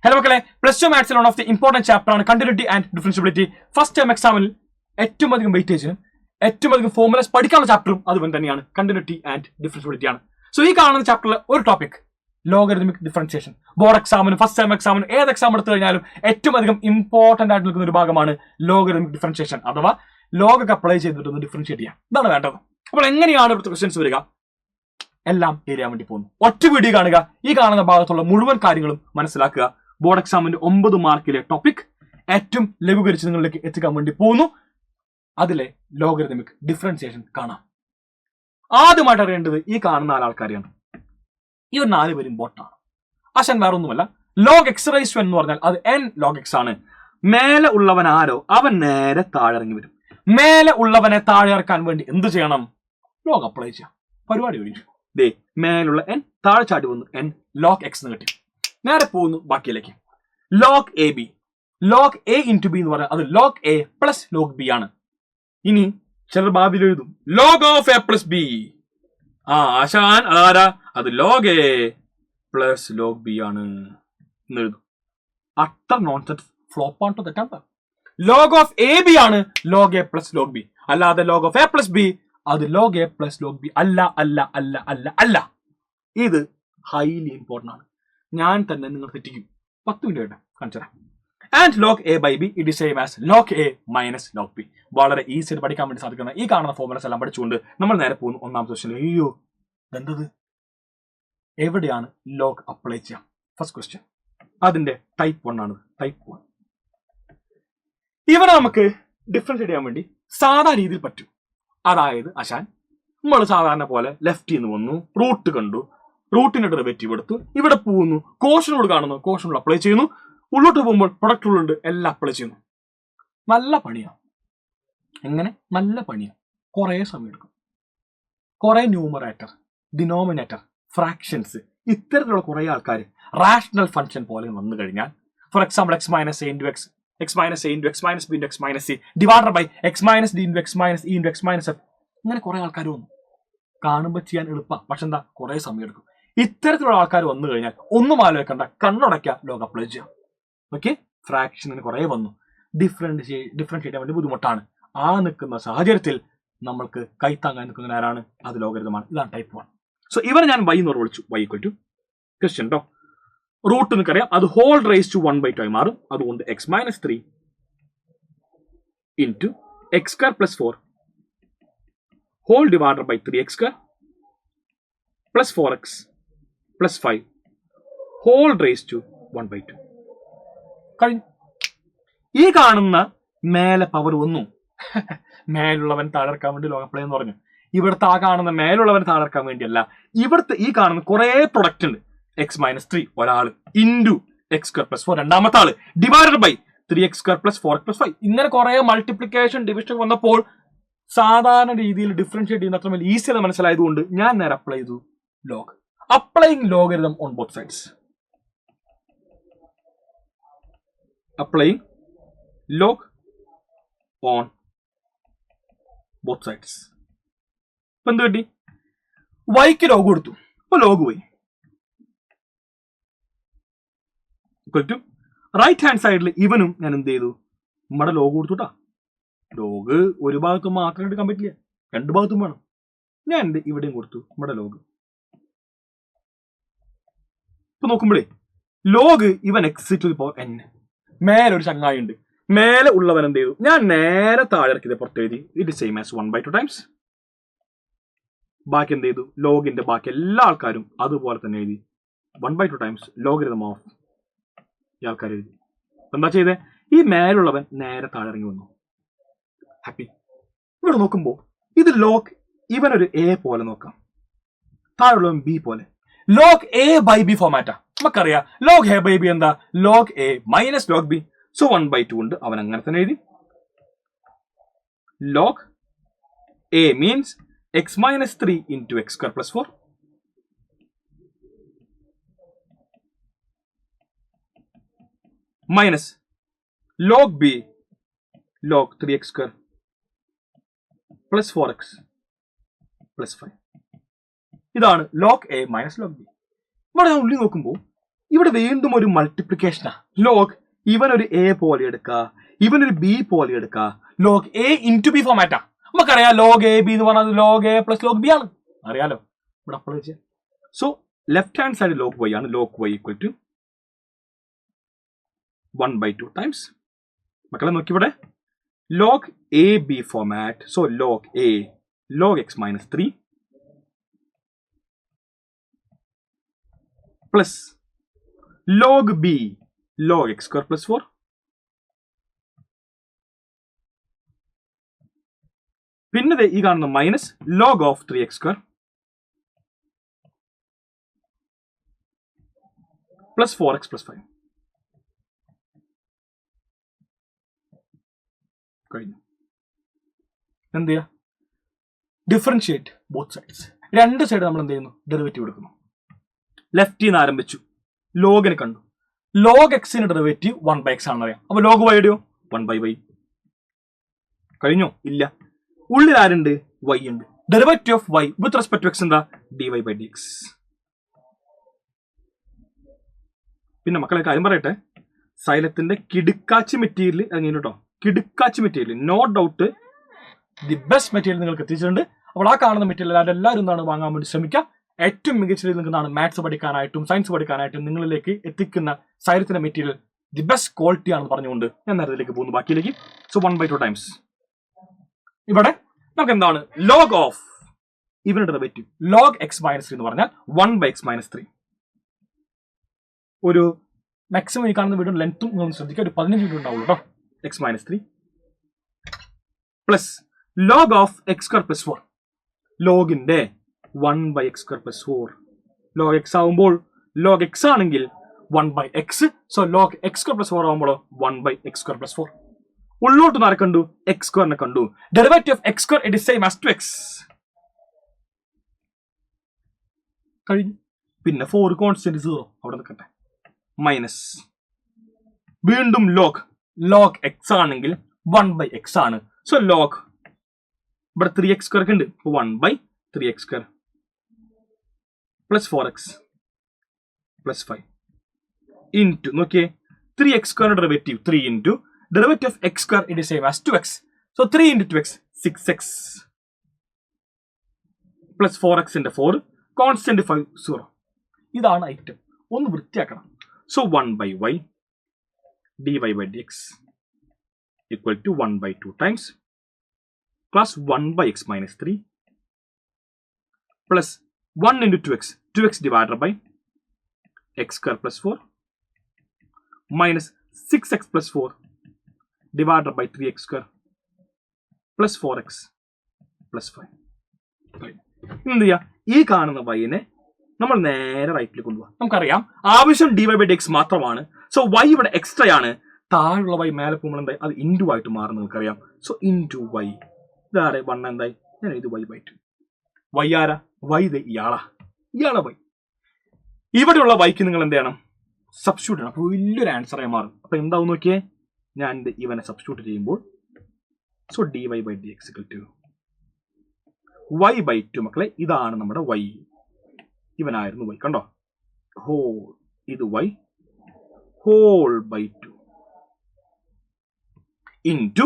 Hello മക്കളെ, plus two മാത്സിൽ one of the important chapter ആണ് continuity and differentiability. First time എക്സാമിൽ ഏറ്റവും അധികം വെയിറ്റേജിനും ഏറ്റവും അധികം ഫോർമുലസ് പഠിക്കാനുള്ള ചാപ്റ്ററും അതുപോലെ തന്നെയാണ് കണ്ടിന്യൂറ്റി ആൻഡ് ഡിഫറൻഷ്യബിലിറ്റി ആണ്. സോ ഈ കാണുന്ന ചാപ്റ്ററിലെ ഒരു ടോപ്പിക് ലോഗരിതമിക് ഡിഫറൻഷിയേഷൻ. ബോർഡ് എക്സാമിനും ഫസ്റ്റ് ടൈം എക്സാമിനും ഏത് എക്സാം എടുത്തു കഴിഞ്ഞാലും ഏറ്റവും അധികം ഇമ്പോർട്ടന്റ് ആയിട്ട് നിൽക്കുന്ന ഒരു ഭാഗമാണ് ലോഗരിതമിക് ഡിഫറൻഷിയേഷൻ, അഥവാ ലോഗൊക്കെ അപ്ലൈ ചെയ്തിട്ടൊന്ന് ഡിഫറൻഷിയേറ്റ് ചെയ്യാം. ഇതാണ് വേണ്ടത്. അപ്പോൾ എങ്ങനെയാണ് ഇവിടുത്തെ ക്വസ്റ്റ്യൻസ് വരിക എല്ലാം അറിയാൻ വേണ്ടി പോകുന്നു. ഒറ്റ വീഡിയോ കാണുക, ഈ കാണുന്ന ഭാഗത്തുള്ള മുഴുവൻ കാര്യങ്ങളും മനസ്സിലാക്കുക. ബോർഡ് എക്സാമിന്റെ 9 മാർക്കിലെ ടോപ്പിക് ഏറ്റവും ലഘൂകരിച്ച് നിങ്ങളിലേക്ക് എത്തിക്കാൻ വേണ്ടി പോകുന്നു. അതിലെ ലോഗരിതമിക് ഡിഫറൻഷിയേഷൻ കാണാം. ആദ്യമായിട്ട് അറിയേണ്ടത് ഈ കാണുന്ന 4 ആൾക്കാരെയാണ്. ഇവർ 4 പേരും ഇമ്പോർട്ടൻ്റ് ആണ്. ആശാൻ വേറെ ഒന്നുമല്ല, ലോഗ് എക്സ് റൈസ് ടു എന്ന് പറഞ്ഞാൽ അത് n ലോഗ് എക്സ് ആണ്. മേലെ ഉള്ളവൻ ആരോ അവൻ നേരെ താഴെ ഇറങ്ങി വരും. മേലെ ഉള്ളവനെ താഴെ ഇറക്കാൻ വേണ്ടി എന്ത് ചെയ്യണം? ലോഗ് അപ്ലൈ ചെയ്യാം. പരിപാടി കഴിഞ്ഞു. ദേ മേലുള്ള n താഴെ ചാടി വന്നു, n ലോഗ് എക്സ് എന്ന് കിട്ടി. നേരെ പോകുന്നു ബാക്കിയിലേക്ക്. Log A B, log A into B എന്ന് പറഞ്ഞാൽ അത് log A plus log B ആണ്. ഇനി ചിലർ ഭാവിയിൽ എഴുതും log of A plus B. ആശാൻ ആരാ? അത് log A plus log B ആണ് എന്ന് എഴുതും. അത്ര നോൺസെൻസ് ഫ്ലോപ്പാണ്, തെറ്റാണ്. ലോഗ് ഓഫ് എ ബി ആണ് log A plus log B, അല്ലാതെ log of A plus B അത് log A plus log B അല്ല അല്ല അല്ല അല്ല അല്ല. ഇത് ഹൈലി ഇമ്പോർട്ടൻ്റ് ആണ്. ഞാൻ തന്നെ നിങ്ങൾ തെറ്റിക്കും. 10 മിനിറ്റ് ആയിട്ട് കാണിച്ചു തരാം. And log A by b it is same as log A minus log b. വളരെ ഈസി ആയിട്ട് പഠിക്കാൻ വേണ്ടി സാധിക്കുന്ന ഈ കാണുന്ന ഫോർമുലസ് എല്ലാം പഠിച്ചുകൊണ്ട് നമ്മൾ നേരെ പോകുന്നു ഒന്നാമത്തെ ക്വസ്റ്റ്യൻ. അയ്യോ എന്തത്? എവിടെയാണ് ലോഗ് അപ്ലൈ ചെയ്യാം? ഫസ്റ്റ് ക്വസ്റ്റ്യൻ അതിന്റെ ടൈപ്പ് 1 ആണ്. ടൈപ്പ് 1 ഇവിടെ നമുക്ക് ഡിഫറൻഷിയേറ്റ് ചെയ്യാൻ വേണ്ടി സാധാ രീതിയിൽ പറ്റും. അതായത് ആശാൻ നമ്മൾ സാധാരണ പോലെ ലെഫ്റ്റിൽ നിന്ന് വന്നു, റൂട്ട് കണ്ടു, റൂട്ടിന്റെ ഡെറിവേറ്റീവ് എടുത്തു, ഇവിടെ പോകുന്നു, കോഷനോട് കാണുന്നു, കോഷനോട് അപ്ലൈ ചെയ്യുന്നു, ഉള്ളോട്ട് പോകുമ്പോൾ പ്രൊഡക്റ്റ് ഉണ്ട് എല്ലാം അപ്ലൈ ചെയ്യുന്നു. നല്ല പണിയാണ്. എങ്ങനെ? നല്ല പണിയാണ്. കുറെ സമയം എടുക്കും. കുറെ ന്യൂമറേറ്റർ, ഡിനോമിനേറ്റർ, ഫ്രാക്ഷൻസ്, ഇത്തരത്തിലുള്ള കുറെ ആൾക്കാർ റാഷണൽ ഫംഗ്ഷൻ പോലെ വന്നു കഴിഞ്ഞാൽ, for example x minus a into x, x minus a into x minus b into x minus c divided by x minus d into x minus e into x minus f, ഇങ്ങനെ കുറെ ആൾക്കാർ വന്നു. കാണുമ്പോൾ ചെയ്യാൻ എളുപ്പമാണ്, പക്ഷെ എന്താ കുറെ സമയം എടുക്കും. ഇത്തരത്തിലുള്ള ആൾക്കാർ വന്നു കഴിഞ്ഞാൽ ഒന്നും ആലോചിക്കണ്ട, കണ്ണടയ്ക്കുക, ലോഗ് അപ്ലൈ ചെയ്യാം. ഓക്കെ, ഫ്രാക്ഷനിന് കുറെ വന്നു, ഡിഫറൻഷിയേറ്റ് ചെയ്യാൻ വേണ്ടി ബുദ്ധിമുട്ടാണ്. ആ നിൽക്കുന്ന സാഹചര്യത്തിൽ നമ്മൾക്ക് കൈത്താങ്ങാൻ നിൽക്കുന്ന ആരാണ്? അത് ലോഗരിതമാണ്. ഇതാണ് ടൈപ്പ് 1. സോ ഇവരെ ഞാൻ y എന്ന് വിളിച്ചു. y ഈക്വൽ ടു ക്വസ്റ്റ്യൻ കേട്ടോ, റൂട്ട് നിൽക്കറിയാം, അത് ഹോൾ റേസ് ടു 1/2 ആയി മാറും. അതുകൊണ്ട് x minus 3 into x square plus 4 whole divided by 3x square plus 4x plus 5 whole raise to 1/2 കഴിഞ്ഞു. ഈ കാണുന്ന മേലെ പവർ വന്നു. മേലുള്ളവൻ താഴെക്കാൻ വേണ്ടി ലോഗ് അപ്ലൈ എന്ന് പറഞ്ഞു. ഇവിടുത്തെ ആ കാണുന്ന മേലുള്ളവൻ താഴെക്കാൻ വേണ്ടിയല്ല. ഇവിടുത്തെ ഈ കാണുന്ന കുറെ പ്രൊഡക്റ്റ് ഉണ്ട്. എക്സ് മൈനസ് 3 ഒരാള് ഇൻറ്റു എക്സ് സ്ക്വയർ പ്ലസ് 4 രണ്ടാമത്തെ ആള് divided by 3x square plus 4x plus 5. ഇങ്ങനെ കുറെ മൾട്ടിപ്ലിക്കേഷൻ ഡിവിഷൻ വന്നപ്പോൾ സാധാരണ രീതിയിൽ ഡിഫറൻഷിയേറ്റ് ചെയ്യുന്ന അത്ര വലിയ ഈസി ആണെന്ന് മനസ്സിലായതുകൊണ്ട് ഞാൻ നേരെ അപ്ലൈ ചെയ്തു log. Applying logarithm on both sides. Applying log on both sides. ഇപ്പൊ എന്ത് കിട്ടി? വൈക്ക് ലോഗ് കൊടുത്തു, ഇപ്പൊ ലോഗ് പോയി. റൈറ്റ് ഹാൻഡ് സൈഡിൽ ഇവനും ഞാൻ എന്ത് ചെയ്തു? നമ്മുടെ ലോഗ് കൊടുത്തുട്ടാ. ലോഗ് ഒരു ഭാഗത്തും മാത്രം എടുക്കാൻ പറ്റില്ല, 2 ഭാഗത്തും വേണം. ഞാൻ എന്ത് ഇവിടെയും കൊടുത്തു നമ്മുടെ ലോഗ്. ഇപ്പൊ നോക്കുമ്പോഴേ ലോഗ് ഇവൻ x to the power n. മേലെ ഒരു ചങ്ങായി ഉണ്ട്, മേലെ ഉള്ളവൻ എന്ത് ചെയ്തു? ഞാൻ നേരെ താഴെ ഇറക്കിയത് പുറത്ത് എഴുതി. It is same as 1/2 times. ബാക്കി എന്ത് ചെയ്തു? ലോഗിന്റെ ബാക്കി എല്ലാ ആൾക്കാരും അതുപോലെ തന്നെ എഴുതി 1/2 ടൈംസ് ലോഗരിതം ഓഫ് ഈ ആൾക്കാർ എഴുതി. എന്താ ചെയ്തേ? ഈ മേലുള്ളവൻ നേരെ താഴെ ഇറങ്ങി വന്നു. ഹാപ്പി. ഇവിടെ നോക്കുമ്പോ ഇത് ലോഗ് ഇവനൊരു എ പോലെ നോക്കാം, താഴെയുള്ളവൻ ബി പോലെ. ലോഗ് എ ബൈ ബി ഫോമാറ്റാ. നമുക്കറിയാം ലോഗ് എ ബൈ ബി എന്താ? Log A minus log B. So 1/2 ഉണ്ട്, അവൻ അങ്ങനെ തന്നെ എഴുതി. Log A means x minus 3 into x square plus 4 minus log B log 3x square plus 4x plus 5. ഇതാണ് log A minus log B. ഇവിടെ ഉള്ളിൽ നോക്കുമ്പോൾ ഇവിടെ വീണ്ടും ഒരു മൾട്ടിപ്ലിക്കേഷനാ. ലോഗ് ഇവനൊരു എ പോലെ എടുക്കുക, ഇവനൊരു ബി പോലെ എടുക്കുക. ലോഗ് എ ഇൻറ്റു ബി ഫോമാറ്റാ. നമുക്കറിയാം ലോഗ് എ ബി എന്ന് പറഞ്ഞാൽ log A plus log B ആണ്, അറിയാലോ. ഇവിടെ അപ്ലൈ ചെയ്യാം. So left hand side log y ആണ്. Log y equal to 1/2 times. മക്കളെ നോക്കി ഇവിടെ log A B format. So log A log x minus 3 plus log B log x square plus 4 പിന്നെ ഈ കാണുന്ന minus log of 3x square plus 4x plus 5 കഴിഞ്ഞു. എന്ത് ചെയ്യാ? Differentiate both sides. രണ്ട് സൈഡ് നമ്മൾ എന്ത് ചെയ്യുന്നു? ഡെറിവേറ്റീവ് എടുക്കുന്നു. ലെഫ്റ്റിൽ നിന്ന് ആരംഭിച്ചു, ലോഗിനെ കണ്ടു. ലോഗ് എക്സിന്റെ ഡെറിവേറ്റീവ് 1/x ആണെന്ന് അറിയാം. അപ്പൊ ലോഗ് വൈയുടെയോ 1/y. കഴിഞ്ഞോ? ഇല്ല. ഉള്ളിൽ ആരുണ്ട്? y ഉണ്ട്. Derivative of y with respect to x എന്താ? dy/dx. പിന്നെ മക്കളെ കാര്യം പറയട്ടെ, സൈലത്തിന്റെ കിടുക്കാച്ചി മെറ്റീരിയൽ ഇറങ്ങിയിട്ട് കേട്ടോ. കിടുക്കാച്ചി material, no doubt the best material നിങ്ങൾക്ക് എത്തിച്ചിട്ടുണ്ട്. അപ്പോൾ ആ കാണുന്ന മെറ്റീരിയൽ എല്ലാവരും എന്താണ് വാങ്ങാൻ വേണ്ടി ശ്രമിക്കുക. ഏറ്റവും മികച്ച രീതിയിൽ നിങ്ങൾക്ക് മാത്സ് പഠിക്കാനായിട്ടും സയൻസ് പഠിക്കാനായിട്ടും നിങ്ങളിലേക്ക് എത്തിക്കുന്ന സൈലത്തിന്റെ മെറ്റീരിയൽ ദി ബെസ്റ്റ് ക്വാളിറ്റി ആണെന്ന് പറഞ്ഞുകൊണ്ട് ഞാൻ നേരത്തിലേക്ക് പോകുന്നു ബാക്കിയിലേക്ക്. So 1/2 times. ഇവിടെ നമുക്ക് എന്താണ്? ലോഗ് ഓഫ് ഇവന്റെ ഡെറിവേറ്റീവ് ലോഗ് എക്സ് മൈനസ് 3 എന്ന് പറഞ്ഞാൽ 1/x മൈനസ് 3. ഒരു മാക്സിമം ഈ കാണുന്ന വീഡിയോ ലെങ്ത്തും നിങ്ങൾ ശ്രദ്ധിക്കുക, ഒരു 15 മിനിറ്റ് ഉണ്ടാവുള്ളൂ കേട്ടോ. X minus 3 plus log of X square plus 4. ലോഗിന്റെ 1/x square plus 4. Log X ആവുമ്പോൾ ലോഗ് എക്സ് ആണെങ്കിൽ 1/x. So log x square plus 4 ആവുമ്പോൾ 1/x സ്ക്വയർ പ്ലസ് 4. ഉള്ളോട്ട് ആരെ കണ്ടു? എക്സ് സ്ക്വയറിനെ കണ്ടു. Derivative of X square it is same as 2x. കഴിഞ്ഞു. പിന്നെ 4 constant 0 അവിടെ നിൽക്കട്ടെ. മൈനസ് വീണ്ടും ലോഗ് എക്സ് ആണെങ്കിൽ 1/x ആണ്. സോ ലോഗ് ഇവിടെ 3x സ്ക്വയർ ഉണ്ട്. 1/3x square plus 4x plus 5 into നോക്കിയേ 3x square derivative 3 into derivative of x square it is same as 2x. So 3 into 2x 6x plus 4x into 4 constant 5 0. ഇതാണ് item. ഒന്ന് വൃത്തിയാക്കണം. So 1/y dy/dx equal to 1/2 times plus 1/x minus 3 plus 1 into 2x divided by x square plus 4 minus 6x plus 4 divided by 3x square plus 4x plus 5. എന്ത് ചെയ്യാ? ഈ കാണുന്ന y-നെ നമ്മൾ നേരെ റൈറ്റിൽ കൊണ്ടുപോകാം. നമുക്കറിയാം ആവശ്യം dy/dx മാത്രമാണ്. സോ y ഇവിടെ എക്സ്ട്രാ ആണ്. താഴെയുള്ള y മേലെ പോകുമ്പോൾ എന്തായി? അത് ഇൻറ്റു ആയിട്ട് മാറുന്നത് നമുക്കറിയാം. സോ ഇൻറ്റു y ഇതാരെ 1 എന്തായി? ഞാൻ ഇത് y/2. y ആരാ? y ഇത് ഇയാളാ y. ഇവിടെയുള്ള വൈക്ക് നിങ്ങൾ എന്ത് ചെയ്യണം? സബ്സ്റ്റിറ്റ്യൂട്ട് ചെയ്യണം. അപ്പോൾ വലിയൊരു ആൻസറായി മാറും. അപ്പൊ എന്താവും നോക്കിയേ, ഞാൻ ഇവനെ സബ്സ്റ്റിറ്റ്യൂട്ട് ചെയ്യുമ്പോൾ സോ dy/dx y/2 മക്കളെ ഇതാണ് നമ്മുടെ y. ഇവനായിരുന്നു y. കണ്ടോ? ഹോൾ ഇത് y ഹോൾ ബൈ 2 ഇൻറ്റു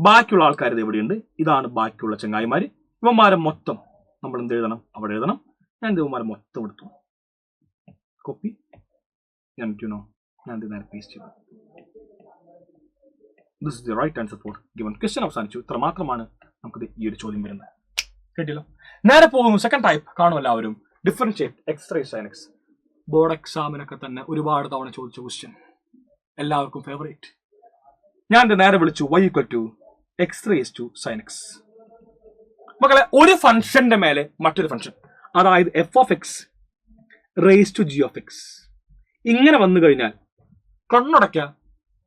ബാക്കിയുള്ള ആൾക്കാർ ഇത് എവിടെയുണ്ട്? ഇതാണ് ബാക്കിയുള്ള ചങ്ങായിമാര്. ഇവന്മാരെ മൊത്തം നമ്മൾ എന്ത് എഴുതണം? അവിടെ എഴുതണം. ഞാൻ ഇവന്മാരെ മൊത്തം എടുത്തു. കോപ്പി ഞാൻ നേരെ പേസ്റ്റ് ചെയ്തു. This is the right answer for given question. അവസാനിച്ചു. ഇത്ര മാത്രമാണ് നമുക്കിത് ഈ ഒരു ചോദ്യം വരുന്നത്. കേട്ടില്ലോ? നേരെ പോകുന്നു. സെക്കൻഡ് ടൈപ്പ് കാണും എല്ലാവരും. Differentiate x raise sine x. Board എക്സാമിനൊക്കെ തന്നെ ഒരുപാട് തവണ ചോദിച്ച ക്വസ്റ്റ്യൻ, എല്ലാവർക്കും ഫേവറേറ്റ്. ഞാൻ നേരെ വിളിച്ചു y = x raised to sin x. മക്കളെ, ഒരു ഫംഗ്ഷന്റെ മേലെ മറ്റൊരു ഫംഗ്ഷൻ, അതായത് f(x) raised to g(x) ഇങ്ങനെ വന്നു കഴിഞ്ഞാൽ കണ്ണടയ്ക്ക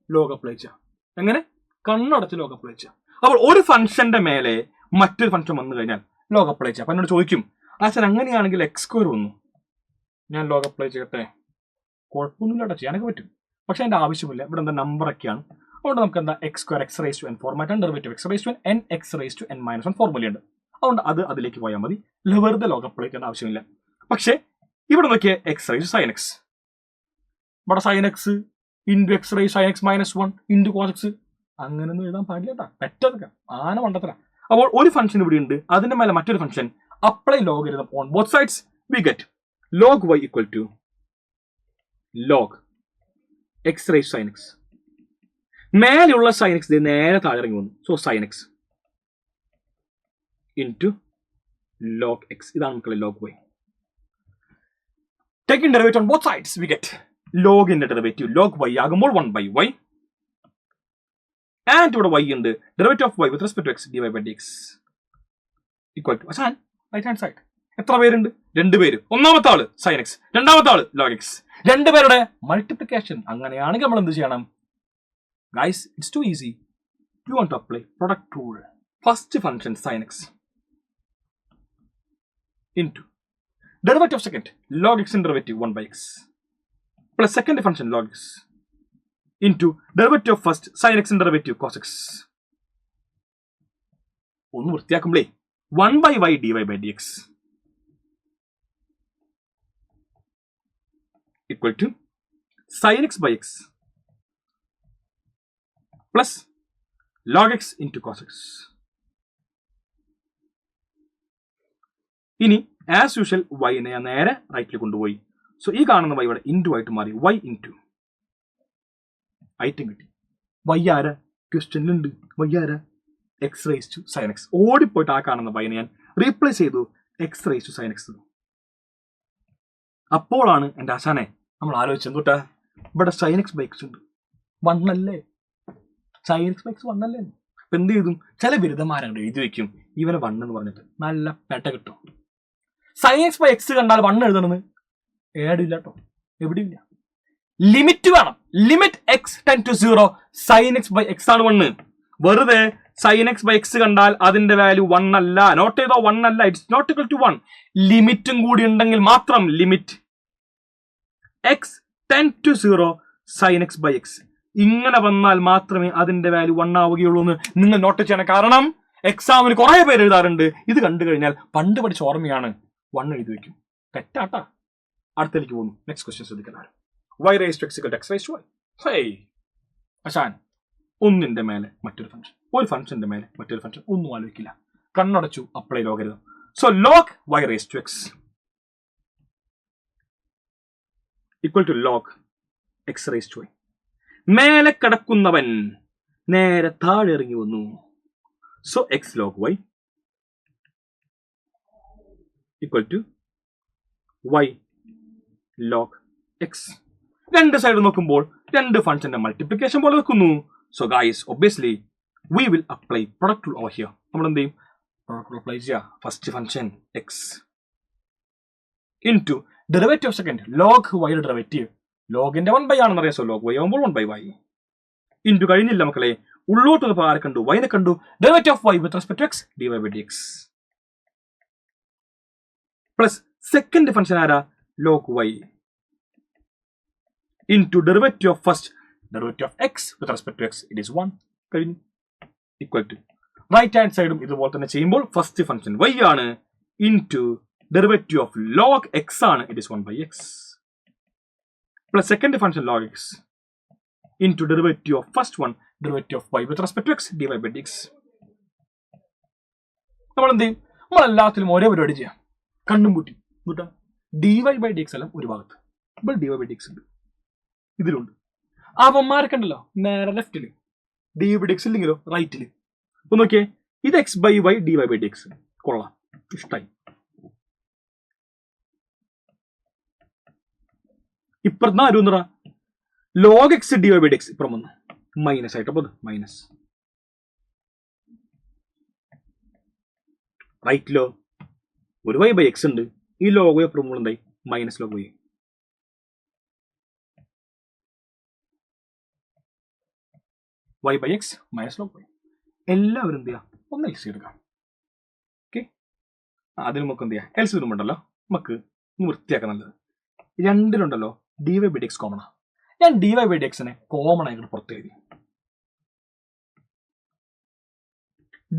ലോഗ് അപ്ലൈ ചെയ്യാം. എങ്ങനെ? കണ്ണടച്ച് ലോഗ് അപ്ലൈ ചെയ്യാം. അപ്പോൾ ഒരു ഫംഗ്ഷന്റെ മേലെ മറ്റൊരു ഫംഗ്ഷൻ വന്നു കഴിഞ്ഞാൽ ലോഗ് അപ്ലൈ ചെയ്യാം. അപ്പൊ എന്നോട് ചോദിക്കും, ആശാൻ അങ്ങനെയാണെങ്കിൽ x² വന്നു, ഞാൻ ലോഗ് അപ്ലൈ ചെയ്യട്ടെ? കുഴപ്പമൊന്നുമില്ല, ചെയ്യാനൊക്കെ പറ്റും. പക്ഷെ അതിന്റെ ആവശ്യമില്ല. ഇവിടെ എന്താ നമ്പറൊക്കെയാണ്. അതുകൊണ്ട് നമുക്ക് എന്താ x² x raised to n format ആണ്. Derivative x raised to n x raised to n - 1 ഫോർമുലയുണ്ട്. അതുകൊണ്ട് അത് അതിലേക്ക് പോയാൽ മതി. വെറുതെ ലോഗ് അപ്ലൈ ചെയ്യേണ്ട ആവശ്യമില്ല. പക്ഷേ ഇവിടെ നോക്കിയ x raised to sin x ഇവിടെ sine x into x raise sine x minus 1 into cos x അങ്ങനെയൊന്നും എഴുതാൻ പാടില്ല കേട്ടോ, പെറ്റതൊക്കെ ആന മണ്ടത്തര. അപ്പോൾ ഒരു ഫംഗ്ഷൻ ഇവിടെ ഉണ്ട്, അതിന്റെ മേലെ മറ്റൊരു function apply logarithm on both sides. We get log y equal to log x raise sine x. മേലെയുള്ള സൈൻ എക്സ് നേരെ താഴെ ഇറങ്ങി വന്നു. So sine x into log x. ഇതാണ് മക്കളെ log y. Taking derivative on both sides we get ലോഗിന്റെ derivative log y ആകുമ്പോൾ 1/y and ഇവിടെ y ഉണ്ട്, derivative of y with respect to x dy by dx equal to അച്ഛാൻ right hand side. എത്ര പേരുണ്ട്? 2 പേര്. ഒന്നാമത്തെ ആള് സൈൻ എക്സ്, രണ്ടാമത്തെ ആള് ലോഗ് എക്സ്. 2 പേരുടെ മൾട്ടിപ്ലിക്കേഷൻ. അങ്ങനെയാണെങ്കിൽ നമ്മൾ എന്ത് ചെയ്യണം? Guys it's too easy. You want to apply product rule. First function sine x into derivative of second log x in derivative 1/x plus second function log x into derivative of first sin x in derivative cos x. ഒന്ന് വൃത്തിയാക്കുമ്പോഴേ 1/y dy by dx equal to sin x by x plus log x into cos x. ഇനി as usual വൈനെ ഞാൻ നേരെ റൈറ്റിൽ കൊണ്ടുപോയി. So ഈ കാണുന്ന Y ഇവിടെ into ആയിട്ട് മാറി. വൈ ഇൻറ്റു ഐറ്റം കിട്ടി. വൈ ആരാ? ക്വസ്റ്റ്യനിലുണ്ട്. വൈ ആരാ? X raise to sine x. ഓടിപ്പോയിട്ട് ആ കാണുന്ന വൈനെ ഞാൻ റീപ്ലേസ് ചെയ്തു, x raise to sine x. അപ്പോഴാണ് എൻ്റെ ആശാനെ നമ്മൾ ആലോചിച്ചത് തൊട്ടാ ഇവിടെ സൈൻ എക്സ് ബൈ എക്സ് ഉണ്ട്, 1 അല്ലേ? സൈൻ എക്സ് ബൈ എക്സ് 1 അല്ലേ? അപ്പൊ എന്ത് ചെയ്തും ചില ബിരുദന്മാരങ്ങോട്ട് എഴുതി വെക്കും ഇവനെ 1 എന്ന് പറഞ്ഞിട്ട് നല്ല പെട്ട കിട്ടും. സൈൻ എക്സ് ബൈ എക്സ് കണ്ടാൽ 1 എഴുതണമെന്ന് ഏടില്ല കേട്ടോ, എവിടെയില്ല. ലിമിറ്റ് വേണം. Limit x tends to 0 sine x by x ആണ് 1. വെറുതെ സൈൻ എക്സ് ബൈ എക്സ് കണ്ടാൽ അതിന്റെ വാല്യൂ 1 അല്ല. നോട്ട് ചെയ്തോ 1 അല്ല, ഇറ്റ്സ് നോട്ട് ഇക്വൽ ടു 1. ലിമിറ്റും കൂടി ഉണ്ടെങ്കിൽ മാത്രം limit x tends to 0 sine x by x ഇങ്ങനെ വന്നാൽ മാത്രമേ അതിന്റെ വാല്യൂ 1 ആവുകയുള്ളൂ എന്ന് നിങ്ങൾ നോട്ട് ചെയ്യണം. കാരണം എക്സാമിന് കുറെ പേര് എഴുതാറുണ്ട്, ഇത് കണ്ടു കഴിഞ്ഞാൽ പണ്ട് പഠിച്ച ഓർമ്മയാണ് 1 എഴുതി വെക്കും. തെറ്റാട്ടാ. അടുത്തേക്ക് പോകുന്നു. നെക്സ്റ്റ് ക്വസ്റ്റ്യൻ ശ്രദ്ധിക്കണം. y raised to x equal to x raised to y. ഹേയ് അശാൻ, ഒന്നിന്റെ മേലെ മറ്റൊരു ഫംഗ്ഷൻ, ഒരു ഫംഗ്ഷന്റെ മേലെ മറ്റൊരു ഫംഗ്ഷൻ, ഒന്നും ആലോചിക്കില്ല, കണ്ണടച്ചു, apply logarithm. So log y raised to x equal to log x raised to y. മേലെ കിടക്കുന്നവൻ നേരെ താഴെ ഇറങ്ങി വന്നു. So x log y equal to y log x. രണ്ട് സൈഡ് നോക്കുമ്പോൾ രണ്ട് ഫംഗ്ഷന്റെ മൾട്ടിപ്ലിക്കേഷൻ പോലെ വെക്കുന്നു. So guys obviously we will apply product rule over here. നമ്മൾ എന്ത് ചെയ്യും? പ്രൊഡക്റ്റ് റൂൾ അപ്ലൈ ചെയ്യുക. First function x into derivative of second log വൈയുടെ ഡെറിവേറ്റീവ്. ലോഗിന്റെ 1/y ആണെന്ന് അറിയാം. സോ ലോഗ് വൈ ആകുമ്പോൾ 1/y ഇൻറ്റു കഴിഞ്ഞില്ല മക്കളെ, ഉള്ളോട്ട് വന്നപ്പോൾ ആരെ കണ്ടു? വൈനെ കണ്ടു. Derivative of y with respect to x dy by dx plus second function ആരാ? Log y into derivative of first derivative of x with respect to x it is 1 കഴിഞ്ഞു ഈക്വൽ ടു റൈറ്റ് ഹാൻഡ് സൈഡും ഇതുപോലെ തന്നെ ചെയ്യുമ്പോൾ first function y ആണ് into derivative of log x ആണ്, it is 1/x plus second function log x into derivative of first one derivative of y with respect to x dy by dx. നമ്മൾ എന്ത് ചെയ്യും? നമ്മൾ എല്ലാത്തിലും ഒരേ പരിപാടി ചെയ്യാം. കണ്ണും പൂട്ടി കൂട്ടാ. dy by dx എല്ലാം ഒരു ഭാഗത്ത്, ഇപ്പോൾ dy by dx ഉണ്ട്, ഇതിലുണ്ട്. അവന്മാരൊക്കെ ഉണ്ടല്ലോ നേരെ ലെഫ്റ്റില്, dy by dx ഇല്ലെങ്കിലോ റൈറ്റില്. അപ്പൊ നോക്കിയേ, ഇത് x by y dy by dx. കൊള്ളാം, ഇഷ്ടായി. ഇപ്പുറത്ത് ആരും എന്താ log X dy by dx ഇപ്പുറം വന്നു മൈനസ് ആയിട്ട്. അപ്പൊ മൈനസ് റൈറ്റിലോ ഒരു y by x ഉണ്ട്, ഈ ലോഗ് എപ്പുറം എന്തായി? Minus log y. y by x minus log y. എല്ലാവരും എന്ത് ചെയ്യാം? ഒന്ന് എൽസ് എടുക്കാം. ഓക്കെ, അതിന് നമുക്ക് എന്ത് ചെയ്യാം? എൽസ് വരുമ്പോണ്ടല്ലോ നമുക്ക് വൃത്തിയാക്കാൻ നല്ലത്. രണ്ടിലുണ്ടല്ലോ dy by dx കോമൺ ആണ്. ഞാൻ dy by dxനെ കോമൺ ആയിട്ട് പുറത്ത് എഴുതി.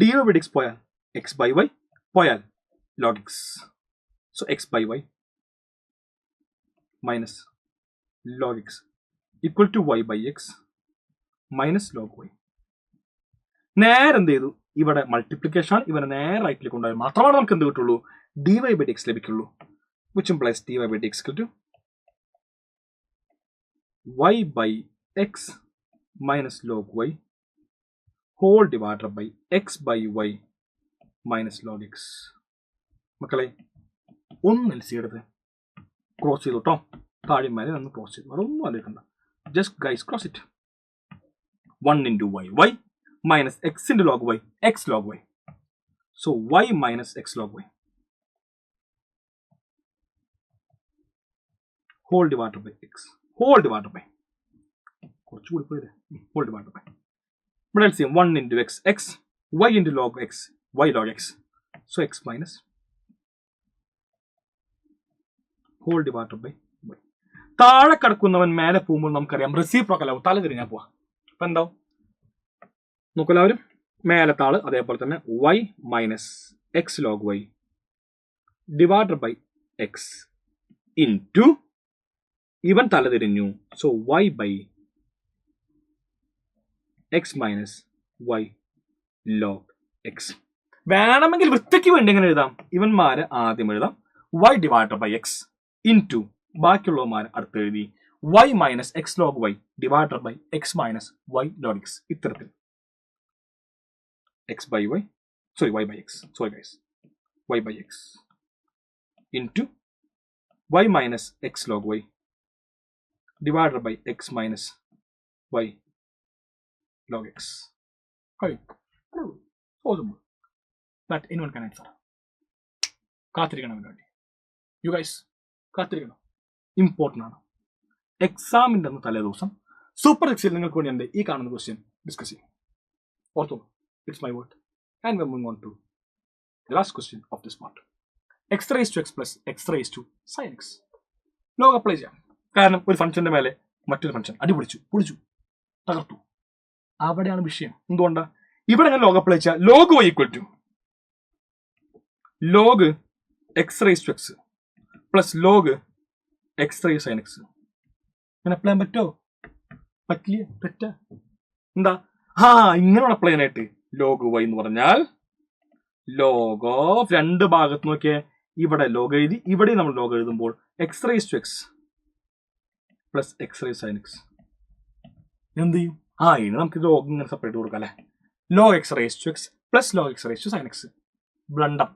dy by dx പോയാൽ x by y പോയാൽ log x. So x by y minus log x equal to y by x minus log y. നേരെ എന്ത് ചെയ്തു, ഇവിടെ മൾട്ടിപ്ലിക്കേഷൻ ആണ്, ഇവരെ നേരെ റൈറ്റിലേക്ക് കൊണ്ടുപോയാൽ മാത്രമാണ് നമുക്ക് എന്ത് കിട്ടുള്ളൂ, dy ബൈ dx ലഭിക്കുള്ളൂ. which implies dy by dx equal to y by x minus log y whole divided by x by y minus log x. മക്കളെ ഒന്ന് എൽസി എടുത്ത് ക്രോസ് ചെയ്തു കേട്ടോ, താഴെ മേലെ ഒന്ന് ക്രോസ് ചെയ്തു, അതൊന്നും ആലോചിക്കണ്ട, just guys cross it. 1 into y minus x into log y, x log y. So y minus x log y whole divided by x whole divided by whole divided by, but I'll see 1 into x y into log x y log x, so x minus whole divided by y. താഴെ കിടക്കുന്നവൻ മേലെ പോകുമ്പോൾ നമുക്കറിയാം reciprocal ആവും, തല തിരിഞ്ഞാൽ പോവാ. അപ്പൊ എന്താവും നോക്കെല്ലാവരും, മേലെ താള് അതേപോലെ തന്നെ y minus x log y divided by x into ഇവൻ തല തിരിഞ്ഞു, so y by x minus y log x. വേണമെങ്കിൽ വൃത്തിക്ക് വേണ്ടി എങ്ങനെ എഴുതാം, ഇവന്മാരെ ആദ്യം എഴുതാം y divided by x into ബാക്കിയുള്ളവന്മാരെ അടുത്ത് എഴുതി y minus x log y divided by x minus y log x. ഇത്തരത്തിൽ x by y, sorry y by x, sorry guys, y by x into y minus x log y divided by x minus y log x. Okay, so simple that anyone can answer. കാത്തിരിക്കണം വേണ്ടി you guys, കാത്തിരിക്കണം, important ആണ്. എക്സാമിൻ്റെ അന്ന് തലേ ദിവസം super എക്സിൽ നിങ്ങൾക്ക് വേണ്ടി ഈ കാണുന്ന ക്വസ്റ്റ്യൻ ഡിസ്കസ് ചെയ്യും. Ortho, it's my word. And we're moving on to the last question of this part. x raised to x plus x raised to sin x. Log apply ചെയ്യാം, കാരണം ഒരു ഫംഗ്ഷന്റെ മേലെ മറ്റൊരു ഫംഗ്ഷൻ പൊളിച്ചു തകർത്തു. അവിടെയാണ് വിഷയം. എന്തുകൊണ്ടാ ഇവിടെ ഞാൻ ലോഗ് അപ്ലൈ ചെയ്യാം, log y equal to log x raise to x plus log x raise sine x. അങ്ങനെ അപ്ലൈ ചെയ്യാൻ പറ്റുമോ? പറ്റില്ല, തെറ്റാ. എന്താ ഇങ്ങനെ അപ്ലൈ ചെയ്യാനായിട്ട് ലോഗ് വൈ എന്ന് പറഞ്ഞാൽ ലോഗ് ഓഫ് രണ്ട് ഭാഗത്ത് നോക്കിയേ, ഇവിടെ ലോഗ് എഴുതി, ഇവിടെ നമ്മൾ ലോഗ് എഴുതുമ്പോൾ x raise to x plus x raise sine x. എന്ത് ചെയ്യും? ഇനി നമുക്ക് ലോഗ് ഇങ്ങനെ സെപ്പറേറ്റ് കൊടുക്കാം അല്ലെ, log x raise to x plus log x raise to sine x. ബ്ലണ്ടം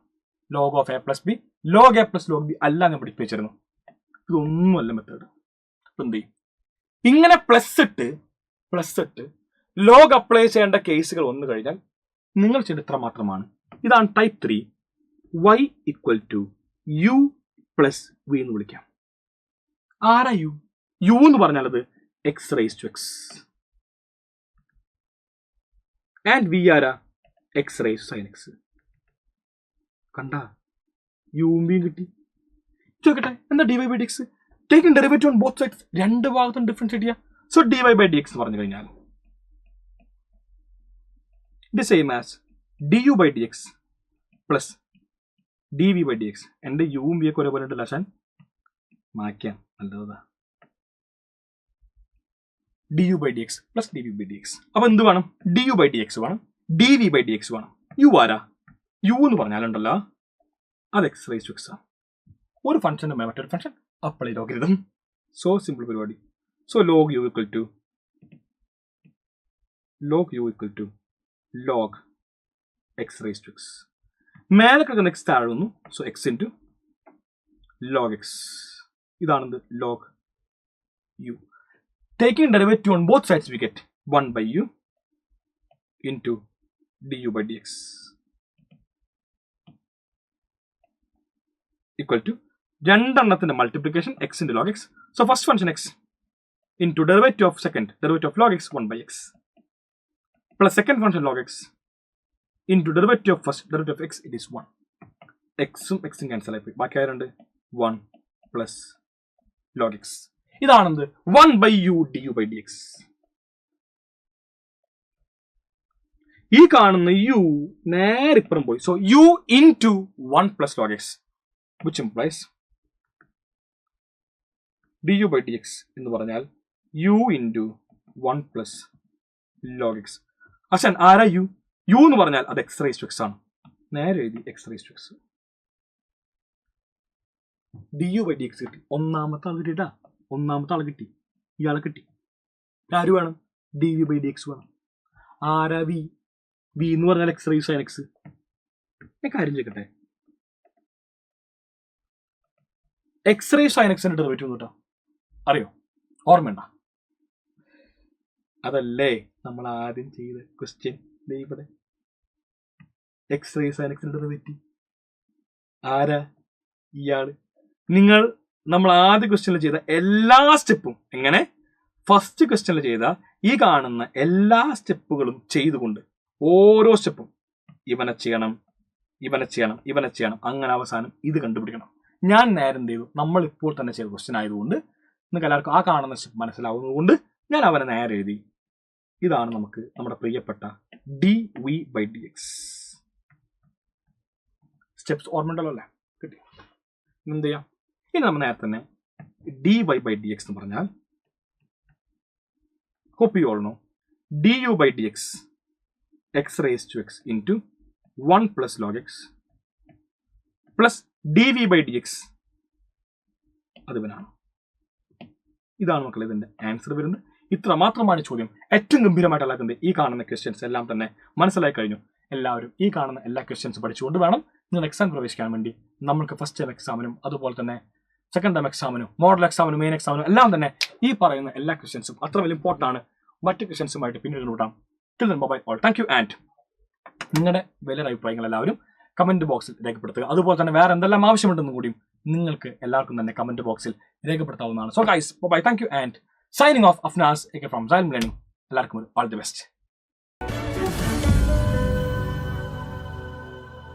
log of A plus b, log A plus log B അല്ല ഞാൻ പഠിപ്പിച്ചിരുന്നു. ഇതൊന്നുമല്ല മെത്തേഡ്. അപ്പൊ എന്ത് ചെയ്യും? ഇങ്ങനെ പ്ലസ് ഇട്ട് ലോഗ് അപ്ലൈ ചെയ്യേണ്ട കേസുകൾ വന്നു കഴിഞ്ഞാൽ നിങ്ങൾ ചെയ്യേണ്ട ഇത്ര മാത്രമാണ്. ഇതാണ് type 3, y equal to u plus v എന്ന് വിളിക്കാം. ആരാ യു? യു എന്ന് പറഞ്ഞാൽ അത് x raise to x and v ആരാ? X raise sine x. കണ്ട, യുവും വിയും കിട്ടി. ചോദിക്കട്ടെ, എന്താ d y by d x? Taking derivative on both sides, രണ്ട് ഭാഗത്തും ഡിഫറൻഷിയേറ്റ് ചെയ്യാം. So d y by d x എന്ന് പറഞ്ഞു കഴിഞ്ഞാൽ the same as du by dx plus dv by dx. എൻ്റെ യുവും വി ഒക്കെ ഒരേപോലെ ഉണ്ട്, ലക്ഷൻ മാറ്റാം, നല്ലതാ. du by dx plus dv by dx. അപ്പൊ എന്ത് വേണം? du by dx വേണം, dv by dx വേണം. യു ആരാ? യു എന്ന് പറഞ്ഞാലുണ്ടല്ലോ അത് എക്സ് റൈസ് ടു എക്സ് ആണ്. ഒരു ഫംഗ്ഷൻ്റെ മറ്റൊരു function apply logarithm. So simple പരിപാടി. So log u equal to log x raised to x. മേലെ കിടക്കുന്ന എക്സ് താഴെ വന്നു, so x into log x. ഇതാണെന്ത്? Log u. Taking derivative on both sides we get 1 by u into du by dx equal to രണ്ടെണ്ണത്തിന്റെ multiplication x into log x. So first function x into derivative of second derivative of log x 1 by x plus second function log x into derivative of first derivative of x, it is 1. എക്സും എക്സും cancel ആയി പോയി, ബാക്കി ആരുണ്ട്? 1 plus log x. ഇതാണെന്ത്? 1 by u du by dx. ഈ കാണുന്ന u നേരെ ഇപ്പുറം പോയി, so u into 1 plus log x, which implies du by dx എന്ന് പറഞ്ഞാൽ u into 1 plus log x. അച്ഛൻ ആരാ യു? യു എന്ന് പറഞ്ഞാൽ അത് എക്സ് റേസ് ടു എക്സ് ആണ്. നേരെ എഴുതി x raise to x. D u by d x കിട്ടി. ഒന്നാമത്തെ ആൾ കിട്ടിയിട്ടാ. ഒന്നാമത്തെ ആൾ കിട്ടി. ഇയാളെ കിട്ടി. ആര് വേണം? D v by d x വേണം. ആരാ വി? വി എന്ന് പറഞ്ഞാൽ എക്സ് റേസ് സൈൻ എക്സ്. ഞാൻ കാര്യം ചെയ്യട്ടെ. എക്സ് റേസ് സൈൻ എക്സിന്റെ ഡെറിവേറ്റീവ് കേട്ടോ. അറിയോ? ഓർമ്മയുണ്ട? അതല്ലേ നമ്മൾ ആദ്യം ചെയ്ത ക്വസ്റ്റ്യൻ. ഇവിടെ എക്സ് റേസ് സൈൻ എക്സിന്റെ ഡെറിവേറ്റീവ്. ആരാ? ഇയാള്. നമ്മൾ ആദ്യ ക്വസ്റ്റ്യനിൽ ചെയ്ത എല്ലാ സ്റ്റെപ്പും എങ്ങനെ? ഫസ്റ്റ് ക്വസ്റ്റ്യനിൽ ചെയ്ത ഈ കാണുന്ന എല്ലാ സ്റ്റെപ്പുകളും ചെയ്തുകൊണ്ട് ഓരോ സ്റ്റെപ്പും ഇവനെ ചെയ്യണം, ഇവനെ ചെയ്യണം, ഇവനെ ചെയ്യണം, അങ്ങനെ അവസാനം ഇത് കണ്ടുപിടിക്കണം. ഞാൻ നേരം എന്ത് ചെയ്തു? നമ്മൾ ഇപ്പോൾ തന്നെ ചെയ്ത ക്വസ്റ്റ്യൻ ആയതുകൊണ്ട് നിങ്ങൾക്ക് എല്ലാവർക്കും ആ കാണുന്ന സ്റ്റെപ്പ് മനസ്സിലാവുന്നതുകൊണ്ട് ഞാൻ അവനെ നേരെ എഴുതി. ഇതാണ് നമുക്ക് നമ്മുടെ പ്രിയപ്പെട്ട d v by d x. Steps ഓർമ്മയുണ്ടല്ലോ അല്ലേ? കിട്ടി. എന്ത് ചെയ്യാം? ഇനി നമ്മൾ നേരത്തെ തന്നെ d y by d x എന്ന് പറഞ്ഞാൽ hope you all know du by dx x raised to x into 1 plus log x plus dv by dx. അത് ഇവനാണ്. ഇതാണ് മക്കളെ ഇതിന്റെ ആൻസർ വരുന്നത്. ഇത്ര മാത്രമാണ് ചോദ്യം. ഏറ്റവും ഗംഭീരമായിട്ടുള്ള ഈ കാണുന്ന ക്വസ്റ്റ്യൻസ് എല്ലാം തന്നെ മനസ്സിലായി കഴിഞ്ഞു. എല്ലാവരും ഈ കാണുന്ന എല്ലാ ക്വസ്റ്റ്യൻസ് പഠിച്ചുകൊണ്ട് വേണം നിങ്ങൾ എക്സാം പ്രവേശിക്കാൻ വേണ്ടി. നമ്മൾക്ക് ഫസ്റ്റ് ടൈം എക്സാമിനും അതുപോലെ തന്നെ സെക്കൻഡ് ടൈം എക്സാമിനും മോഡൽ എക്സാമിനും മെയിൻ എക്സാമിനും എല്ലാം തന്നെ ഈ പറയുന്ന എല്ലാ ക്വസ്റ്റ്യൻസും അത്ര വലിയ ഇമ്പോർട്ടൻ്റ് ആണ്. മറ്റ് ക്വസ്റ്റ്യൻസുമായിട്ട് പിന്നീട് നോട്ടാം. Till then bye all. Thank you. And നിങ്ങളുടെ വലിയ അഭിപ്രായങ്ങൾ എല്ലാവരും കമന്റ് ബോക്സിൽ രേഖപ്പെടുത്തുക. അതുപോലെ തന്നെ വേറെ എന്തെല്ലാം ആവശ്യമുണ്ടെന്നും കൂടിയും നിങ്ങൾക്ക് എല്ലാവർക്കും തന്നെ കമന്റ് ബോക്സിൽ രേഖപ്പെടുത്താവുന്നതാണ്. So guys bye. Thank you. And signing off Afnas from Xylem Learning. എല്ലാവർക്കും ഓൾ ദി ബെസ്റ്റ്.